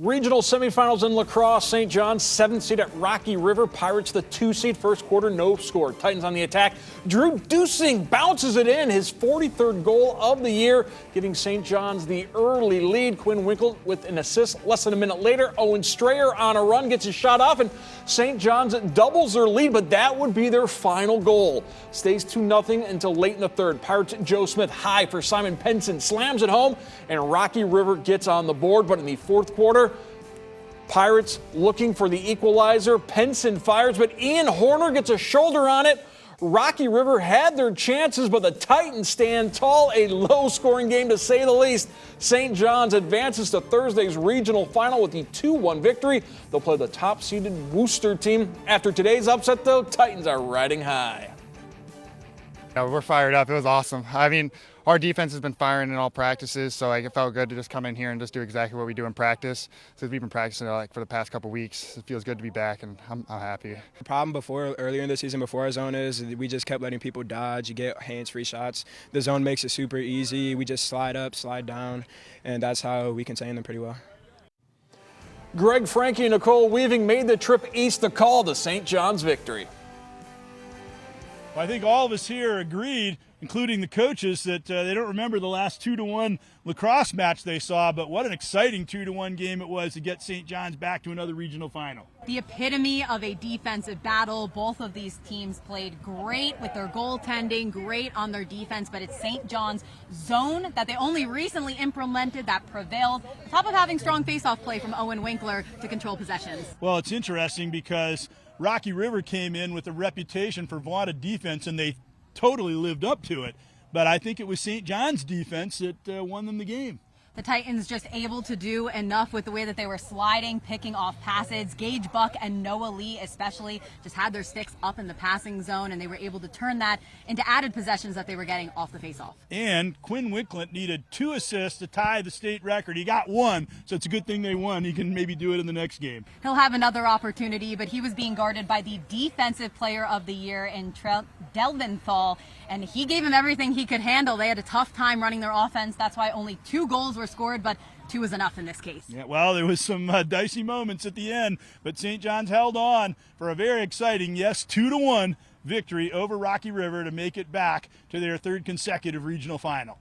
Regional semifinals in lacrosse. St. John's 7th seed at Rocky River. Pirates the 2 seed. First quarter, no score. Titans on the attack. Drew Dusing bounces it in. His 43rd goal of the year, giving St. John's the early lead. Quinn Winkle with an assist less than a minute later. Owen Strayer on a run gets his shot off, and St. John's doubles their lead, but that would be their final goal. Stays 2-0 until late in the third. Pirates Joe Smith high for Simon Penson. Slams it home, and Rocky River gets on the board, but in the fourth quarter, Pirates looking for the equalizer. Penson fires, but Ian Horner gets a shoulder on it. Rocky River had their chances, but the Titans stand tall. A low-scoring game, to say the least. St. John's advances to Thursday's regional final with the 2-1 victory. They'll play the top-seeded Worcester team. After today's upset, though, Titans are riding high. Yeah, we're fired up. It was awesome. I mean, our defense has been firing in all practices, so it felt good to just come in here and just do exactly what we do in practice. So we've been practicing for the past couple weeks. It feels good to be back, and I'm happy. The problem earlier in the season before our zone is we just kept letting people dodge. You get hands-free shots. The zone makes it super easy. We just slide up, slide down, and that's how we contain them pretty well. Greg Frankie and Nicole Weaving made the trip east to call the St. John's victory. Well, I think all of us here agreed, including the coaches, that they don't remember the last 2-1 lacrosse match they saw, but what an exciting 2-1 game it was to get St. John's back to another regional final. The epitome of a defensive battle. Both of these teams played great with their goaltending, great on their defense, but it's St. John's zone that they only recently implemented that prevailed, on top of having strong face-off play from Owen Winkler to control possessions. Well, it's interesting because Rocky River came in with a reputation for vaunted defense, and they totally lived up to it. But I think it was St. John's defense that won them the game. The Titans just able to do enough with the way that they were sliding, picking off passes. Gage Buck and Noah Lee especially just had their sticks up in the passing zone, and they were able to turn that into added possessions that they were getting off the faceoff. And Quinn Winklet needed 2 assists to tie the state record. He got 1, so it's a good thing they won. He can maybe do it in the next game. He'll have another opportunity, but he was being guarded by the Defensive Player of the Year in Delventhal, and he gave him everything he could handle. They had a tough time running their offense. That's why only 2 goals were scored, but 2 was enough in this case. Yeah, well, there was some dicey moments at the end, but St. John's held on for a very exciting, yes, 2-1 victory over Rocky River to make it back to their 3rd consecutive regional final.